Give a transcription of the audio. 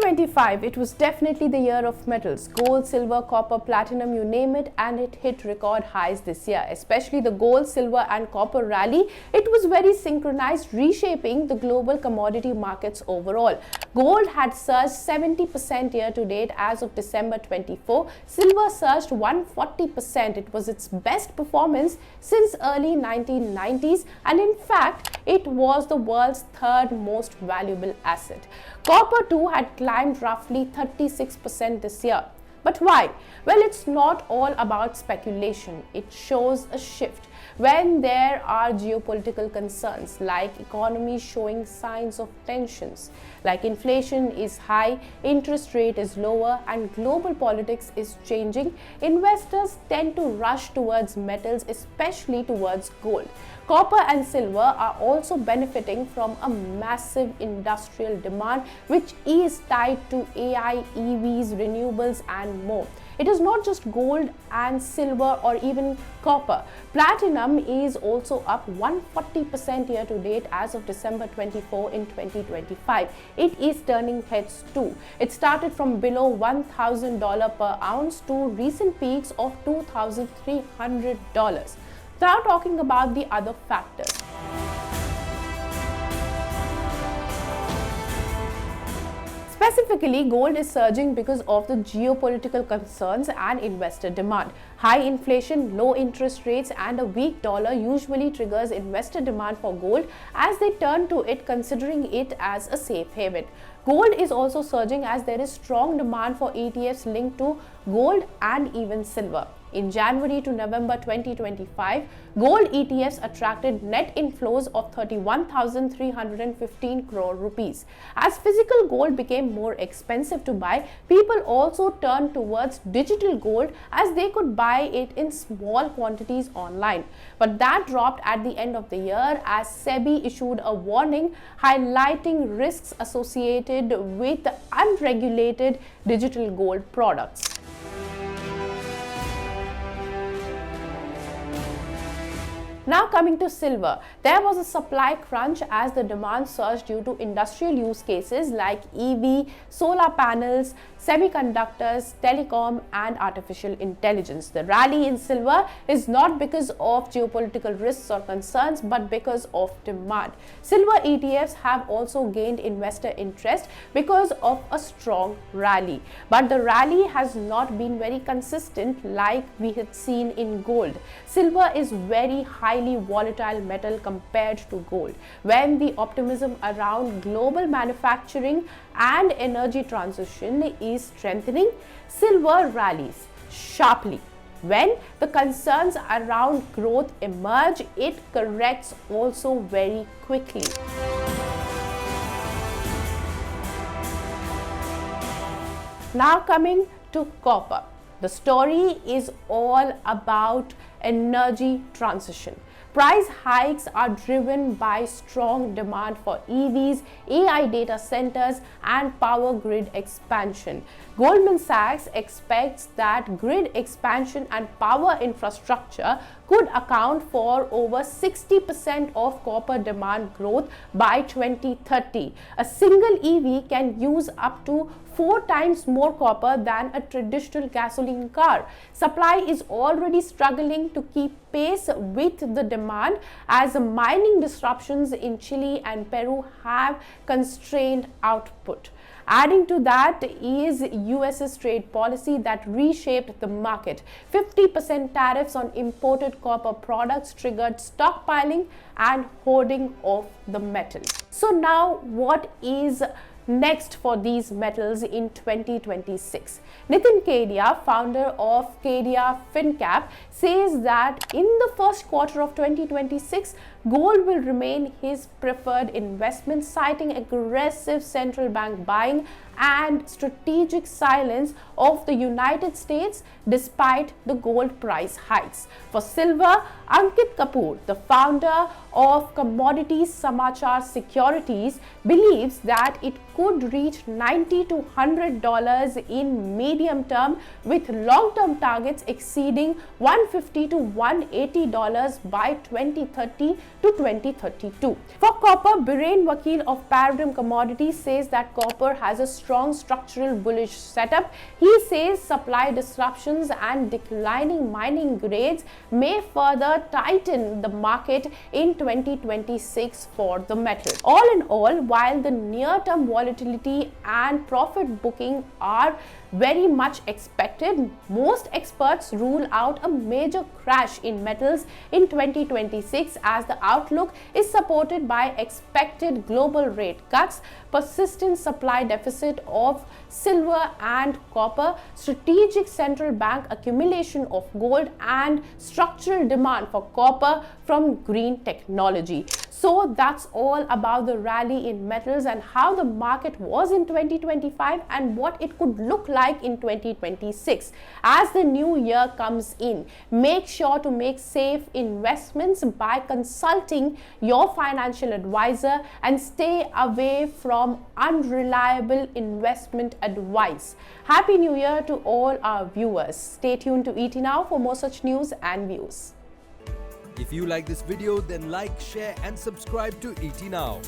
2025, it was definitely the year of metals. Gold, silver, copper, platinum, you name it, and it hit record highs this year. Especially the gold, silver and copper rally, it was very synchronized, reshaping the global commodity markets overall. Gold had surged 70% year to date as of December 24. Silver surged 140%. It was its best performance since early 1990s, and in fact, it was the world's third most valuable asset. Copper too had climbed roughly 36% this year. But why? Well, it's not all about speculation. It shows a shift. When there are geopolitical concerns like economies showing signs of tensions, like inflation is high, interest rate is lower, and global politics is changing, investors tend to rush towards metals, especially towards gold. Copper and silver are also benefiting from a massive industrial demand which is tied to AI, EVs, renewables and more. It is not just gold and silver or even copper. Platinum is also up 140% year to date as of December 24 in 2025. It is turning heads too. It started from below $1,000 per ounce to recent peaks of $2,300. Now talking about the other factors. Specifically, gold is surging because of the geopolitical concerns and investor demand. High inflation, low interest rates and a weak dollar usually triggers investor demand for gold as they turn to it, considering it as a safe haven. Gold is also surging as there is strong demand for ETFs linked to gold and even silver. In January to November 2025, gold ETFs attracted net inflows of 31,315 crore rupees. As physical gold became more expensive to buy, people also turned towards digital gold as they could buy it in small quantities online. But that dropped at the end of the year as SEBI issued a warning highlighting risks associated with unregulated digital gold products. Now coming to silver, there was a supply crunch as the demand surged due to industrial use cases like EV, solar panels, semiconductors, telecom and artificial intelligence. The rally in silver is not because of geopolitical risks or concerns but because of demand. Silver ETFs have also gained investor interest because of a strong rally. But the rally has not been very consistent like we had seen in gold. Silver is very highly volatile metal compared to gold. When the optimism around global manufacturing and energy transition is strengthening, silver rallies sharply. When the concerns around growth emerge, it corrects also very quickly. Now coming to copper. The story is all about energy transition. Price hikes are driven by strong demand for EVs, AI data centers, and power grid expansion. Goldman Sachs expects that grid expansion and power infrastructure could account for over 60% of copper demand growth by 2030. A single EV can use up to 4 times more copper than a traditional gasoline car. Supply is already struggling to keep pace with the demand as mining disruptions in Chile and Peru have constrained output. Adding to that is US's trade policy that reshaped the market. 50% tariffs on imported copper products triggered stockpiling and hoarding of the metal. So now what is next for these metals in 2026? Nitin Kedia, founder of Kedia FinCap, says that in the first quarter of 2026, gold will remain his preferred investment, citing aggressive central bank buying and strategic silence of the United States despite the gold price hikes. For silver, Ankit Kapoor, the founder of Commodities Samachar Securities, believes that it could reach $90 to $100 in medium term, with long-term targets exceeding $150 to $180 by 2030 to 2032. For copper, Birain Vakil of Paradigm Commodities says that copper has a strong structural bullish setup. He says supply disruptions and declining mining grades may further tighten the market in 2026 for the metal. All in all, while the near-term volatility and profit booking are very much expected, most experts rule out a major crash in metals in 2026 as the outlook is supported by expected global rate cuts, persistent supply deficit of silver and copper, strategic central bank accumulation of gold, and structural demand for copper from green technology. So that's all about the rally in metals and how the market was in 2025 and what it could look like in 2026. As the new year comes in, make sure to make safe investments by consulting your financial advisor and stay away from unreliable investment advice. Happy New Year to all our viewers. Stay tuned to ET Now for more such news and views. If you like this video, then like, share and subscribe to ET Now.